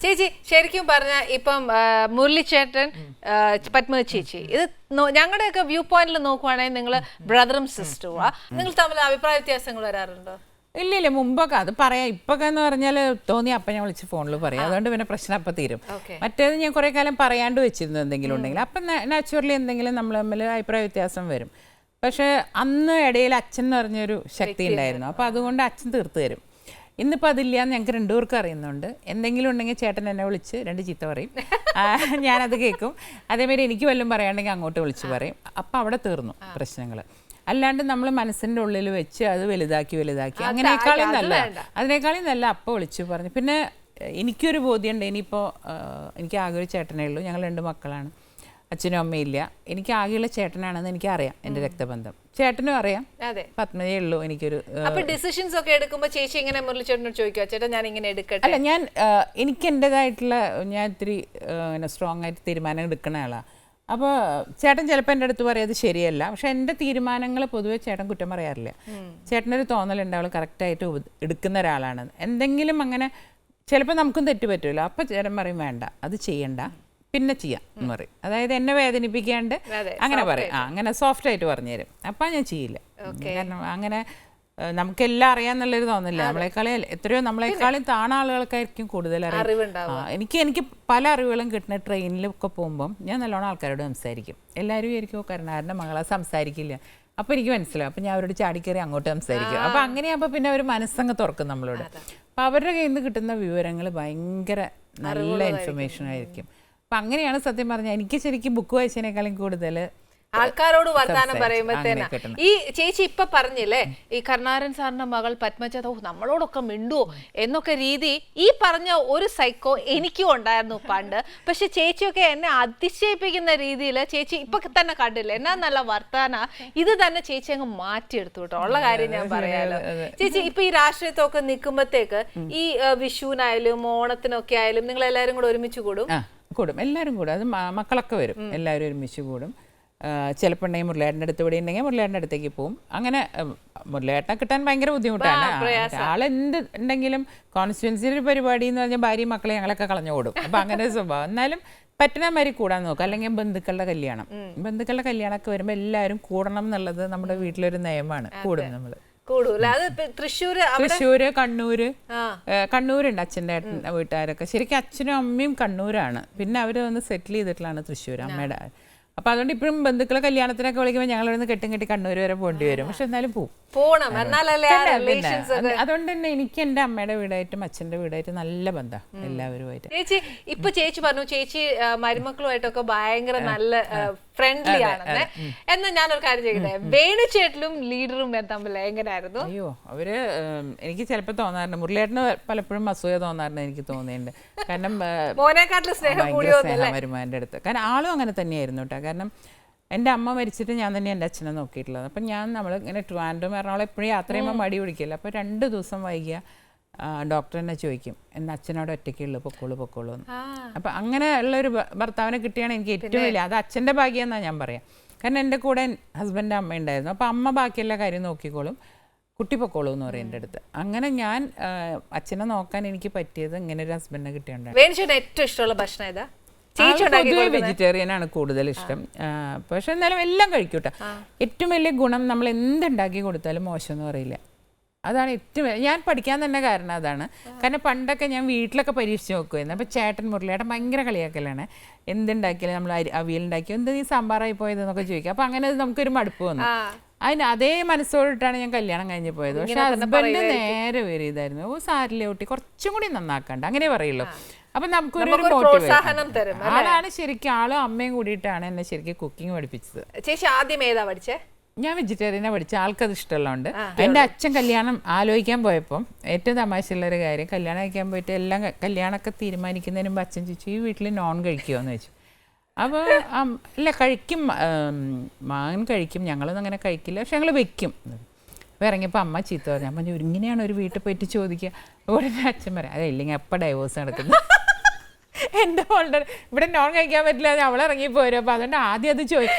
ചേച്ചി ശരിക്കും പറഞ്ഞ ഇപ്പം മുരളിച്ചേട്ടൻ പത്മജ ചേച്ചി ഇത് ഞങ്ങളുടെയൊക്കെ വ്യൂ പോയിന്റിൽ നോക്കുവാണെങ്കിൽ നിങ്ങൾ ബ്രദറും സിസ്റ്ററും നിങ്ങൾ തമ്മിൽ അഭിപ്രായ വ്യത്യാസങ്ങൾ വരാറുണ്ടോ? ഇല്ല മുമ്പൊക്കെ അത് പറയാം. ഇപ്പൊക്കെ എന്ന് പറഞ്ഞാൽ തോന്നി അപ്പം ഞാൻ വിളിച്ച് ഫോണിൽ പറയാം. അതുകൊണ്ട് പിന്നെ പ്രശ്നം അപ്പം തീരും. മറ്റേത് ഞാൻ കുറെ കാലം പറയാണ്ട് വെച്ചിരുന്നു എന്തെങ്കിലും ഉണ്ടെങ്കിൽ അപ്പം നാച്ചുറലി എന്തെങ്കിലും നമ്മൾ തമ്മിൽ അഭിപ്രായ വ്യത്യാസം വരും. പക്ഷെ അന്ന് ഇടയിൽ അച്ഛൻ എന്ന് പറഞ്ഞൊരു ശക്തി ഉണ്ടായിരുന്നു. അപ്പം അതുകൊണ്ട് അച്ഛൻ തീർത്ത് തരും. ഇന്നിപ്പോൾ അതില്ലാന്ന് ഞങ്ങൾക്ക് രണ്ടുപേർക്കും അറിയുന്നുണ്ട്. എന്തെങ്കിലും ഉണ്ടെങ്കിൽ ചേട്ടൻ എന്നെ വിളിച്ച് 2 ചീത്ത പറയും, ഞാനത് കേൾക്കും. അതേമാതിരി എനിക്ക് വല്ലതും പറയാണ്ടെങ്കിൽ അങ്ങോട്ട് വിളിച്ച് പറയും. അപ്പം അവിടെ തീർന്നു പ്രശ്നങ്ങൾ. അല്ലാണ്ട് നമ്മൾ മനസ്സിൻ്റെ ഉള്ളിൽ വെച്ച് അത് വലുതാക്കി അതിനേക്കാളും നല്ല അപ്പം വിളിച്ചു പറഞ്ഞു. പിന്നെ എനിക്കൊരു ബോധ്യമുണ്ട്, ഇനിയിപ്പോൾ എനിക്ക് ആകെ ഒരു ചേട്ടനേ ഉള്ളൂ. ഞങ്ങൾ 2 മക്കളാണ്, അച്ഛനും അമ്മയില്ല. എനിക്ക് ആകെയുള്ള ചേട്ടനാണെന്ന് എനിക്കറിയാം, എൻ്റെ രക്തബന്ധം. ചേട്ടനും അറിയാം, പത്മജയേ ഉള്ളൂ എനിക്കൊരു. ഡിസിഷൻസ് ഒക്കെ എടുക്കുമ്പോൾ ചേച്ചി ഇങ്ങനെ മുരളിച്ചേട്ടനോട് ചോദിക്കുക, ചേട്ടാ ഞാൻ ഇങ്ങനെ എടുക്കട്ടെ? അല്ല, എനിക്ക് എൻ്റെതായിട്ടുള്ള ഞാൻ ഇത്തിരി സ്ട്രോങ് ആയിട്ട് തീരുമാനം എടുക്കുന്ന ആളാണ്. അപ്പോൾ ചേട്ടൻ ചിലപ്പോൾ എൻ്റെ അടുത്ത് പറയും അത് ശരിയല്ല. പക്ഷെ എൻ്റെ തീരുമാനങ്ങൾ പൊതുവെ ചേട്ടൻ കുറ്റം പറയാറില്ല. ചേട്ടനൊരു തോന്നലുണ്ടാവുള്ളൂ കറക്റ്റായിട്ട് എടുക്കുന്ന ഒരാളാണ്. എന്തെങ്കിലും അങ്ങനെ ചിലപ്പോൾ നമുക്കും തെറ്റ് പറ്റുമല്ലോ. അപ്പോൾ ചേട്ടൻ പറയും വേണ്ട അത് ചെയ്യണ്ട, പിന്നെ ചെയ്യാം എന്ന് പറയും. അതായത് എന്നെ വേദനിപ്പിക്കാണ്ട് അങ്ങനെ പറയും. അങ്ങനെ സോഫ്റ്റ് ആയിട്ട് പറഞ്ഞു തരും. അപ്പം ഞാൻ ചെയ്യില്ല. കാരണം അങ്ങനെ നമുക്കെല്ലാം അറിയാന്നുള്ളൊരു തോന്നില്ല. നമ്മളെക്കാളും താണ ആളുകൾക്കായിരിക്കും കൂടുതൽ അറിയാം. എനിക്ക് പല അറിവുകളും കിട്ടുന്ന ട്രെയിനിലൊക്കെ പോകുമ്പം ഞാൻ നല്ലോണം ആൾക്കാരോട് സംസാരിക്കും. എല്ലാവരും ആയിരിക്കും കരുണാരൻ്റെ മകളെ സംസാരിക്കില്ല. അപ്പോൾ എനിക്ക് മനസ്സിലാവും. അപ്പം ഞാൻ അവരോട് ചാടിക്കയറി അങ്ങോട്ട് സംസാരിക്കും. അപ്പം അങ്ങനെയാകുമ്പോൾ പിന്നെ അവർ മനസ്സങ്ങ് തുറക്കും നമ്മളോട്. അപ്പം അവരുടെ കയ്യിൽ നിന്ന് കിട്ടുന്ന വിവരങ്ങൾ ഭയങ്കര നല്ല ഇൻഫർമേഷൻ ആയിരിക്കും. അപ്പം അങ്ങനെയാണ് സത്യം പറഞ്ഞാൽ എനിക്ക് ശരിക്കും ബുക്ക് വായിച്ചതിനേക്കാളും കൂടുതൽ ആൾക്കാരോട് വർത്താനം പറയുമ്പോഴത്തേനാ. ഈ ചേച്ചി ഇപ്പൊ പറഞ്ഞില്ലേ ഈ കരുണാരൻ സാറിന്റെ മകൾ പത്മജ നമ്മളോടൊക്കെ മിണ്ടുവോ എന്നൊക്കെ രീതി, ഈ പറഞ്ഞ ഒരു സൈക്കോ എനിക്കും ഉണ്ടായിരുന്നു പണ്ട്. പക്ഷെ ചേച്ചിയൊക്കെ എന്നെ അതിശയിപ്പിക്കുന്ന രീതിയിൽ ചേച്ചി ഇപ്പൊ തന്നെ കണ്ടില്ലേ എന്നാ നല്ല വർത്താന. ഇത് തന്നെ ചേച്ചി അങ്ങ് മാറ്റിയെടുത്തു കേട്ടോ, ഉള്ള കാര്യം ഞാൻ പറയാലോ. ചേച്ചി ഇപ്പൊ ഈ രാഷ്ട്രീയത്തൊക്കെ നിൽക്കുമ്പോഴത്തേക്ക് ഈ വിഷുവിനായാലും ഓണത്തിനൊക്കെ ആയാലും നിങ്ങൾ എല്ലാവരും കൂടെ ഒരുമിച്ച് കൂടും? എല്ലാവരും കൂടും. അത് മക്കളൊക്കെ വരും, എല്ലാവരും ഒരുമിച്ച് കൂടും. ചിലപ്പോൾ ഉണ്ടെങ്കിൽ മുരളിയേട്ടൻ്റെ അടുത്ത് ഇവിടെ ഉണ്ടെങ്കിൽ മുരളിയേട്ടൻ്റെ അടുത്തേക്ക് പോകും. അങ്ങനെ മുരളിയേട്ടനെ കിട്ടാൻ ഭയങ്കര ബുദ്ധിമുട്ടാണ്. ആളെന്ത് ഉണ്ടെങ്കിലും കോൺസ്റ്റിറ്റ്യുവൻസിയുടെ ഒരു പരിപാടി എന്ന് പറഞ്ഞാൽ ഭാര്യയും മക്കളെ ഞങ്ങളൊക്കെ കളഞ്ഞു കൂടും. അപ്പം അങ്ങനെ സ്വഭാവം. എന്നാലും പറ്റുന്ന മാതിരി കൂടാൻ നോക്കും. അല്ലെങ്കിൽ ബന്ധുക്കളുടെ കല്യാണമൊക്കെ വരുമ്പോൾ എല്ലാവരും കൂടണം എന്നുള്ളത് നമ്മുടെ വീട്ടിലൊരു നിയമമാണ്. കൂടും നമ്മൾ. തൃശ്ശൂര്, കണ്ണൂരുണ്ട് അച്ഛൻ്റെ വീട്ടുകാരൊക്കെ. ശരിക്കും അച്ഛനും അമ്മയും കണ്ണൂരാണ്. പിന്നെ അവർ വന്ന് സെറ്റിൽ ചെയ്തിട്ടുള്ളതാണ് തൃശ്ശൂർ അമ്മയുടെ. അപ്പൊ അതുകൊണ്ട് ഇപ്പോഴും ബന്ധുക്കളെ കല്യാണത്തിനൊക്കെ വിളിക്കുമ്പോൾ ഞങ്ങളിവിടുന്ന് കെട്ടി കണ്ണൂർ വരെ പോകേണ്ടി വരും. പക്ഷെ എന്നാലും പോവും. അതുകൊണ്ട് തന്നെ എനിക്ക് എൻ്റെ അമ്മയുടെ വീടായിട്ടും അച്ഛൻ്റെ വീടായിട്ടും നല്ല ബന്ധമാണ് എല്ലാവരുമായിട്ട്. ചേച്ചി ഇപ്പൊ ചേച്ചി പറഞ്ഞു ചേച്ചി മരുമക്കളുമായിട്ടൊക്കെ ഭയങ്കര നല്ല ഫ്രണ്ട്ലി ആണെന്ന്. എന്നാൽ ഞാനൊരു കാര്യം ചോദിക്കട്ടെ, വേണുചേട്ടനും ലീഡറും തമ്മിൽ എങ്ങനെയായിരുന്നു? അയ്യോ, അവര് എനിക്ക് ചിലപ്പോൾ തോന്നാറുണ്ട്, മുരളിയേട്ടന് പലപ്പോഴും അസൂയ തോന്നാറുണ്ട് എനിക്ക് തോന്നിയിട്ടുണ്ട്. കാരണം സ്നേഹം വരുമാൻ്റെ അടുത്ത്. കാരണം ആളും അങ്ങനെ തന്നെയായിരുന്നു കേട്ടോ. കാരണം എൻ്റെ അമ്മ മരിച്ചിട്ട് ഞാൻ തന്നെ എൻ്റെ അച്ഛനെ നോക്കിയിട്ടുള്ളത്. അപ്പം നമ്മൾ ഇങ്ങനെ ട്രിവാൻഡ്രം എറണാകുളം എപ്പോഴും യാത്ര ചെയ്യുമ്പോൾ മടി പിടിക്കില്ല. അപ്പോൾ 2 ദിവസം വൈകിയ ഡോക്ടർ എന്നെ ചോദിക്കും എൻ്റെ അച്ഛനോട് ഒറ്റയ്ക്കുള്ളൂ പൊക്കോളൂ എന്ന്. അപ്പം അങ്ങനെ ഉള്ളൊരു ഭർത്താവിനെ കിട്ടിയാണ് എനിക്ക് ഏറ്റവും വലിയ, അത് അച്ഛൻ്റെ ഭാഗ്യം എന്നാണ് ഞാൻ പറയാം. കാരണം എൻ്റെ കൂടെ ഹസ്ബൻഡ് അമ്മ ഉണ്ടായിരുന്നു. അപ്പം അമ്മ ബാക്കിയെല്ലാ കാര്യം നോക്കിക്കോളും, കുട്ടി പൊക്കോളൂ എന്ന് പറയും എൻ്റെ അടുത്ത്. അങ്ങനെ ഞാൻ അച്ഛനെ നോക്കാൻ എനിക്ക് പറ്റിയത് ഇങ്ങനെ ഒരു ഹസ്ബൻഡിനെ കിട്ടിയോണ്ടാണ്. ഏറ്റവും ഇഷ്ടമുള്ള ഭക്ഷണം ഏതാ? പൊതുവെ വെജിറ്റേറിയൻ ആണ് കൂടുതൽ ഇഷ്ടം. പക്ഷെ എന്നാലും എല്ലാം കഴിക്കൂട്ടെ. ഏറ്റവും വലിയ ഗുണം നമ്മൾ എന്തുണ്ടാക്കി കൊടുത്താലും മോശമെന്ന് പറയില്ല. അതാണ് ഏറ്റവും ഞാൻ പഠിക്കാൻ തന്നെ കാരണം അതാണ്. കാരണം പണ്ടൊക്കെ ഞാൻ വീട്ടിലൊക്കെ പരീക്ഷിച്ച് നോക്കുമായിരുന്നു. അപ്പോൾ ചേട്ടൻ മുരളിയേട്ടൻ ഭയങ്കര കളിയാക്കലാണ്. എന്തുണ്ടാക്കിയാലും നമ്മൾ അവിയലുണ്ടാക്കിയോ എന്ത് നീ സാമ്പാറായി പോയതെന്നൊക്കെ ചോദിക്കുക. അപ്പോൾ അങ്ങനെ നമുക്കൊരു മടുപ്പ് വന്നു. അതിന് അതേ മനസ്സോടിട്ടാണ് ഞാൻ കല്യാണം കഴിഞ്ഞ് പോയത്. പക്ഷെ ഹസ്ബൻഡ് നേരെ വരെ ഇതായിരുന്നു, സാരിലെ കുട്ടി കുറച്ചും കൂടി നന്നാക്കണ്ട അങ്ങനെ പറയുള്ളൂ. അപ്പൊ നമുക്കൊരു പ്രോത്സാഹനം തരും. ആളാണ് ശരിക്കും, ആളും അമ്മയും കൂടിയിട്ടാണ് എന്നെ ശരിക്കും കുക്കിംഗ് പഠിപ്പിച്ചത്. ചേച്ചി ആദ്യം ഏതാ പഠിച്ചേ? ഞാൻ വെജിറ്റേറിയനെ പഠിച്ച, ആൾക്കത് ഇഷ്ടമുള്ളതുകൊണ്ട്. എൻ്റെ അച്ഛൻ കല്യാണം ആലോചിക്കാൻ പോയപ്പം ഏറ്റവും തമാശയുള്ളൊരു കാര്യം, കല്യാണം കഴിക്കാൻ പോയിട്ട് എല്ലാം കല്യാണമൊക്കെ തീരുമാനിക്കുന്നതിന് മുമ്പ് അച്ഛൻ ചോദിച്ചു ഈ വീട്ടിൽ നോൺ കഴിക്കുമോ എന്ന് ചോദിച്ചു. അപ്പോൾ ഇല്ല കഴിക്കും, മകൻ കഴിക്കും, ഞങ്ങളൊന്നും അങ്ങനെ കഴിക്കില്ല, പക്ഷെ ഞങ്ങൾ വെക്കും. അപ്പോൾ ഇറങ്ങിയപ്പോൾ അമ്മ ചീത്ത പറഞ്ഞു. അപ്പം ഇങ്ങനെയാണ് ഒരു വീട്ടിൽ പോയിട്ട് ചോദിക്കുക. ഉടനെ അച്ഛൻ പറയാം അതെ ഇല്ലെങ്കിൽ എപ്പോൾ ഡൈവോഴ്സ് നടക്കുന്നത്. എൻ്റെ മോളുടെ ഇവിടെ നോൺ കഴിക്കാൻ പറ്റില്ല, അവൾ ഇറങ്ങി പോരും. അപ്പൊ അതുകൊണ്ട് ആദ്യം അത്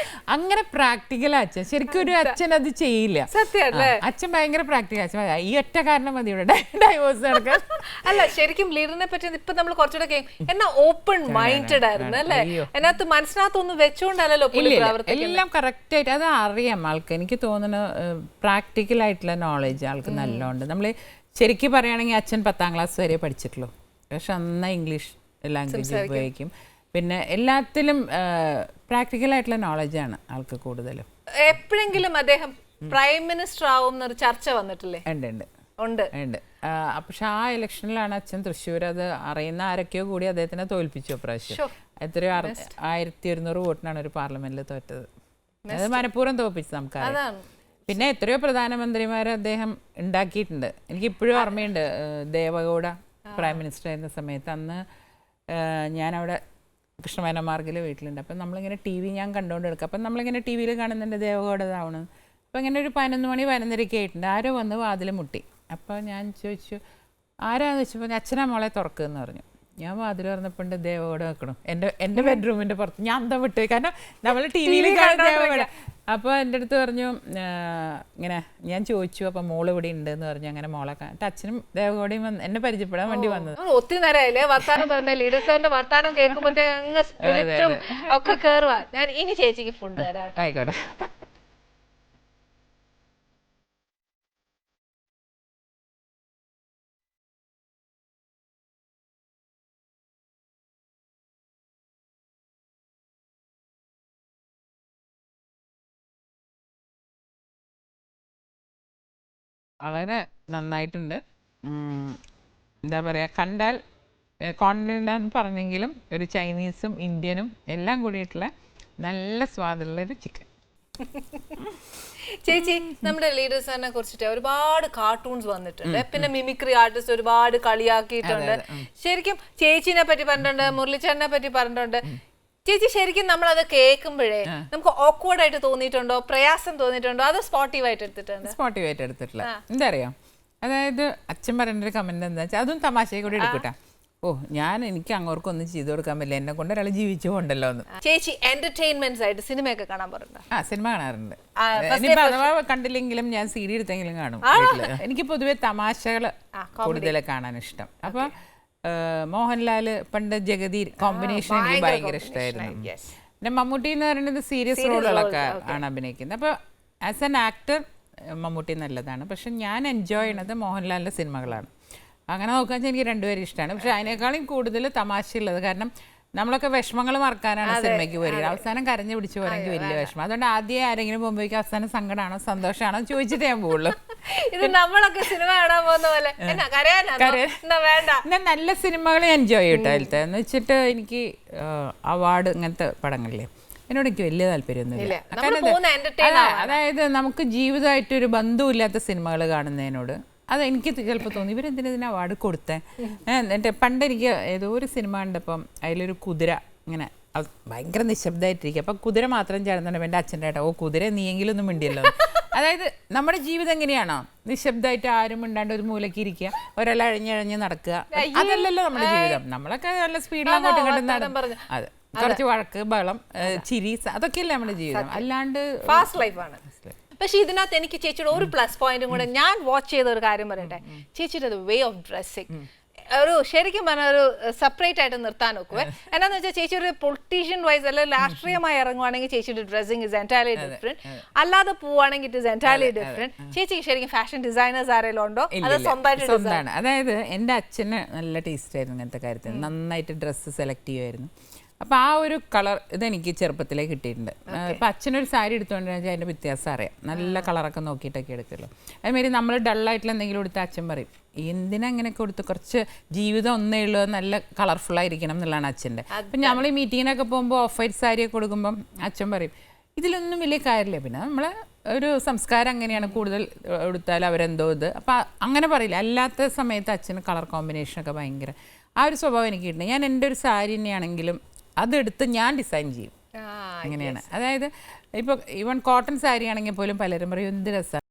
അങ്ങനെ പ്രാക്ടിക്കൽ അച്ഛൻ. ശരിക്കും ഒരു അച്ഛൻ അത് ചെയ്യില്ല. സത്യമല്ലേ? അച്ഛൻ ഭയങ്കര പ്രാക്ടിക്കൽ അച്ഛൻ. ഈ ഒറ്റ കാരണം മതി ഇവിടെ ഡൈവോഴ്സ് നടക്കാൻ. അല്ല ശരിക്കും ലീഡറിനെ പറ്റി ഇപ്പൊ നമ്മൾ കുറച്ചുകൂടെ കേൾക്കും. എന്നാ ഓപ്പൺ മൈൻഡഡ് ആയിരുന്നു അല്ലേ? അതിനകത്ത് മനസ്സിനകത്തൊന്നും വെച്ചോണ്ടല്ലോ എല്ലാം കറക്റ്റ് ആയിട്ട് അത് അറിയാം ആൾക്ക്. എനിക്ക് തോന്നുന്നു പ്രാക്ടിക്കൽ ആയിട്ടുള്ള നോളജ് ആൾക്ക് നല്ലോണ്ട്. നമ്മൾ ശരിക്കും പറയുകയാണെങ്കിൽ അച്ഛൻ 10ാം ക്ലാസ് വരെ പഠിച്ചിട്ടുള്ളൂ, പക്ഷെ നന്നായി ഇംഗ്ലീഷ് ലാംഗ്വേജ് ഉപയോഗിക്കും. പിന്നെ എല്ലാത്തിലും പ്രാക്ടിക്കൽ ആയിട്ടുള്ള നോളജാണ് ആൾക്ക് കൂടുതലും. എപ്പോഴെങ്കിലും അദ്ദേഹം പ്രൈം മിനിസ്റ്റർ ആവും എന്നൊരു ചർച്ച വന്നിട്ടില്ലേ? ഉണ്ട്. പക്ഷെ ആ ഇലക്ഷനിലാണ് അച്ഛൻ തൃശ്ശൂർ, അത് അറിയുന്ന ആരൊക്കെയോ കൂടി അദ്ദേഹത്തിനെ തോൽപ്പിച്ചു പ്രാവശ്യം. എത്രയോ 1100 വോട്ടിനാണ് ഒരു പാർലമെന്റിൽ തോറ്റത്. അത് മനഃപൂർവ്വം തോൽപ്പിച്ചു നമുക്കറിയാം. പിന്നെ എത്രയോ പ്രധാനമന്ത്രിമാരെ അദ്ദേഹം ഉണ്ടാക്കിയിട്ടുണ്ട്. എനിക്കിപ്പോഴും ഓർമ്മയുണ്ട്, ദേവഗൗഡ പ്രൈം മിനിസ്റ്റർ ആയിരുന്ന സമയത്ത്. അന്ന് ഞാനവിടെ കൃഷ്ണമേനോൻ മാർഗിൽ വീട്ടിലുണ്ട്. അപ്പം നമ്മളിങ്ങനെ ടി വി ഞാൻ കണ്ടുകൊണ്ട് എടുക്കുക. അപ്പം നമ്മളിങ്ങനെ ടി വിയിൽ കാണുന്നുണ്ട് ദേവഗൗഡ ഇതാവണം. അപ്പം ഇങ്ങനെ ഒരു 11 മണി 11:30 ആയിട്ടുണ്ട്. ആരോ വന്ന് വാതിൽ മുട്ടി. അപ്പോൾ ഞാൻ ചോദിച്ചു ആരാന്ന് വെച്ചപ്പോൾ അച്ഛനാ മോളെ തുറക്കുമെന്ന് പറഞ്ഞു. ഞാൻ വാതിൽ പറഞ്ഞപ്പോൾ ദേവഗൗഡ വെക്കണം എൻ്റെ ബെഡ്റൂമിൻ്റെ പുറത്ത്. ഞാൻ എന്താ വിട്ടുപോയി, കാരണം നമ്മൾ ടി വിയിൽ കാണുന്ന ദേവഗൗഡ. അപ്പോൾ എൻ്റെ അടുത്ത് പറഞ്ഞു ഇങ്ങനെ, ഞാൻ ചോദിച്ചു അപ്പോൾ മോൾ ഇവിടെ ഉണ്ട് എന്ന് പറഞ്ഞു. അങ്ങനെ മോളെ അച്ഛനും ദേവഗൗഡയും വന്ന് എന്നെ പരിചയപ്പെടാൻ വേണ്ടി വന്നത്. ഒത്തിരി നേരമായില്ലേ വർത്താനം പറഞ്ഞ ലീഡേഴ്സിന്റെ വർത്താനം കേൾക്കുമ്പോഴത്തേ ഒക്കെ കേറുവാ. ഞാൻ ഇനി ചേച്ചിക്ക് ഫുഡ് തരാം. ആയിക്കോട്ടെ. വളരെ നന്നായിട്ടുണ്ട്. എന്താ പറയുക, കണ്ടാൽ കോണ്ടിനെൻ്റ് പറഞ്ഞെങ്കിലും ഒരു ചൈനീസും ഇന്ത്യനും എല്ലാം കൂടിയിട്ടുള്ള നല്ല സ്വാദുള്ളൊരു ചിക്കൻ. ചേച്ചി, നമ്മുടെ ലീഡേഴ്സിനെ കുറിച്ചിട്ട് ഒരുപാട് കാർട്ടൂൺസ് വന്നിട്ടുണ്ട്. പിന്നെ മിമിക്രി ആർട്ടിസ്റ്റ് ഒരുപാട് കളിയാക്കിയിട്ടുണ്ട്. ശരിക്കും ചേച്ചിനെ പറ്റി പറഞ്ഞിട്ടുണ്ട്, മുരളിച്ചേട്ടനെ പറ്റി പറഞ്ഞിട്ടുണ്ട്. ചേച്ചി ശരിക്കും നമ്മളത് കേൾക്കുമ്പോഴേ നമുക്ക് ഓക്വേർഡ് ആയിട്ട് തോന്നിയിട്ടുണ്ടോ, പ്രയാസം തോന്നിയിട്ടുണ്ടോ, അതോ സ്പോർട്ടീവായിട്ട് എടുത്തിട്ടുണ്ട്? സ്പോർട്ടീവായിട്ട് എടുത്തിട്ടില്ല. എന്താ അറിയാം, അതായത് അച്ഛൻ പറയേണ്ട ഒരു കമന്റ് എന്താ വെച്ചാൽ അതും തമാശയെ കൂടി എടുക്കട്ടെ. എനിക്ക് അങ്ങോർക്കൊന്നും ചെയ്തു കൊടുക്കാൻ പറ്റില്ല, എന്നെ കൊണ്ട് ഒരാൾ ജീവിച്ചു കൊണ്ടല്ലോ എന്ന്. ചേച്ചി എന്റർടൈൻമെന്റ്സ് ആയിട്ട് സിനിമയൊക്കെ കാണാൻ പറഞ്ഞിട്ടുണ്ടോ? സിനിമ കാണാറുണ്ട്. അഥവാ കണ്ടില്ലെങ്കിലും ഞാൻ സീഡി എടുത്തെങ്കിലും കാണും. എനിക്ക് പൊതുവെ തമാശകൾ കൂടുതൽ കാണാൻ ഇഷ്ടം. അപ്പൊ മോഹൻലാല് പണ്ട് ജഗതി കോമ്പിനേഷൻ എനിക്ക് ഭയങ്കര ഇഷ്ടമായിരുന്നു. പിന്നെ മമ്മൂട്ടി എന്ന് പറയുന്നത് സീരിയസ് റോളുകളൊക്കെ ആണ് അഭിനയിക്കുന്നത്. അപ്പോൾ ആസ് ആൻ ആക്ടർ മമ്മൂട്ടി നല്ലതാണ്. പക്ഷെ ഞാൻ എൻജോയ് ചെയ്യണത് മോഹൻലാലിൻ്റെ സിനിമകളാണ്. അങ്ങനെ നോക്കാൻ വെച്ചാൽ എനിക്ക് രണ്ടുപേരും ഇഷ്ടമാണ്. പക്ഷെ അതിനേക്കാളും കൂടുതൽ തമാശയുള്ളത്, കാരണം നമ്മളൊക്കെ വിഷമങ്ങൾ മറക്കാനാണ് സിനിമയ്ക്ക് വരിക. അവസാനം കരഞ്ഞു പിടിച്ച് പോരെങ്കിൽ വലിയ വിഷമം. അതുകൊണ്ട് ആദ്യം ആരെങ്കിലും പോകുമ്പോഴേക്കും അവസാനം സങ്കടമാണോ സന്തോഷമാണോ ചോദിച്ചിട്ട് ഞാൻ പോകുള്ളൂ. ഇത് നമ്മളൊക്കെ സിനിമ കാണാൻ പോകുന്ന പോലെ ഞാൻ നല്ല സിനിമകൾ എൻജോയ് ചെയ്യട്ടെ. അതിലത്തെ എന്ന് വെച്ചിട്ട് എനിക്ക് അവാർഡ് ഇങ്ങനത്തെ പടങ്ങളില്ലേ എന്നോട് എനിക്ക് വലിയ താല്പര്യമൊന്നുമില്ല. അതായത് നമുക്ക് ജീവിതമായിട്ടൊരു ബന്ധമില്ലാത്ത സിനിമകൾ കാണുന്നതിനോട് അതെനിക്ക് ചിലപ്പോൾ തോന്നി ഇവരെന്തിനാ അവാർഡ് കൊടുത്തേ. എന്നിട്ട് പണ്ട് എനിക്ക് ഏതോ ഒരു സിനിമ കണ്ടപ്പം അതിലൊരു കുതിര ഇങ്ങനെ ഭയങ്കര നിശബ്ദമായിട്ടിരിക്കുക. അപ്പം കുതിര മാത്രം ചേർന്നുണ്ട് എൻ്റെ അച്ഛൻ്റെ ഏട്ടാ, കുതിര നീയെങ്കിലും ഒന്നും മിണ്ടിയല്ലോ. അതായത് നമ്മുടെ ജീവിതം എങ്ങനെയാണോ, നിശബ്ദമായിട്ട് ആരും മിണ്ടാണ്ട് ഒരു മൂലയ്ക്ക് ഇരിക്കുക, ഒരാൾ അഴിഞ്ഞഴഞ്ഞ് നടക്കുക, അതല്ലല്ലോ നമ്മുടെ ജീവിതം. നമ്മളൊക്കെ നല്ല സ്പീഡിൽ അങ്ങോട്ടും ഇങ്ങോട്ടും നടന്നു, അതെ, കുറച്ച് വഴക്ക് ബഹളം ചിരി, അതൊക്കെയല്ലേ നമ്മുടെ ജീവിതം. അല്ലാണ്ട് ഫാസ്റ്റ് ലൈഫാണ്. പക്ഷെ ഇതിനകത്ത് എനിക്ക് ചേച്ചിയുടെ ഒരു പ്ലസ് പോയിന്റും കൂടെ ഞാൻ വാച്ച് ചെയ്ത ഒരു കാര്യം പറയട്ടെ. ചേച്ചിയുടെ വേ ഓഫ് ഡ്രസ്സിങ് ഒരു ശരിക്കും പറഞ്ഞാൽ ഒരു സെപ്പറേറ്റ് ആയിട്ട് നിർത്താൻ നോക്കുവേ. എന്നാന്ന് വെച്ചാൽ ചേച്ചി ഒരു പൊളിറ്റീഷ്യൻ വൈസ് അല്ലെങ്കിൽ രാഷ്ട്രീയമായി ഇറങ്ങുവാണെങ്കിൽ ചേച്ചിയുടെ ഡ്രസ്സിങ് ഇസ് എൻറ്റയർലി ഡിഫറെന്റ്. അല്ലാതെ പോവുകയാണെങ്കിൽ ഇറ്റ് ഇസ് എൻറ്റയർലി ഡിഫറെന്റ്. ചേച്ചിക്ക് ശരിക്കും ഫാഷൻ ഡിസൈനേഴ്സ് ആരെങ്കിലും ഉണ്ടോ? അത് സ്വന്തമാണ്. അതായത് എൻ്റെ അച്ഛന് നല്ല ടേസ്റ്റ് ആയിരുന്നു ഇങ്ങനത്തെ കാര്യത്തിൽ, നന്നായിട്ട് ഡ്രസ്സ് സെലക്ട് ചെയ്യുമായിരുന്നു. അപ്പോൾ ആ ഒരു കളർ ഇതെനിക്ക് ചെറുപ്പത്തിലേ കിട്ടിയിട്ടുണ്ട്. ഇപ്പം അച്ഛനൊരു സാരി എടുത്തുകൊണ്ട് വെച്ചാൽ അതിൻ്റെ വ്യത്യാസം അറിയാം, നല്ല കളറൊക്കെ നോക്കിയിട്ടൊക്കെ എടുക്കുള്ളൂ. അതുമാതിരി നമ്മൾ ഡള്ളായിട്ടുള്ള എന്തെങ്കിലും എടുത്ത് അച്ഛൻ പറയും എന്തിനാ അങ്ങനെയൊക്കെ കൊടുത്ത്, കുറച്ച് ജീവിതം ഒന്നേ ഉള്ളൂ, നല്ല കളർഫുള്ളായിരിക്കണം എന്നുള്ളതാണ് അച്ഛൻ്റെ. അപ്പം നമ്മൾ ഈ മീറ്റിങ്ങിനൊക്കെ പോകുമ്പോൾ ഓഫ് വൈറ്റ് സാരിയൊക്കെ കൊടുക്കുമ്പം അച്ഛൻ പറയും ഇതിലൊന്നും വലിയ കാര്യമില്ല, പിന്നെ നമ്മൾ ഒരു സംസ്കാരം അങ്ങനെയാണ്, കൂടുതൽ എടുത്താൽ അവരെന്തോ ഇത്. അപ്പം അങ്ങനെ പറയില്ല. അല്ലാത്ത സമയത്ത് അച്ഛന് കളർ കോമ്പിനേഷനൊക്കെ ഭയങ്കര ആ ഒരു സ്വഭാവം എനിക്ക് കിട്ടുന്നത്. ഞാൻ എൻ്റെ ഒരു സാരി തന്നെയാണെങ്കിലും അതെടുത്ത് ഞാൻ ഡിസൈൻ ചെയ്യും. അങ്ങനെയാണ്. അതായത് ഇപ്പോൾ ഈവൻ കോട്ടൺ സാരി ആണെങ്കിൽ പോലും പലരും പറയും എന്ത് രസമാണ്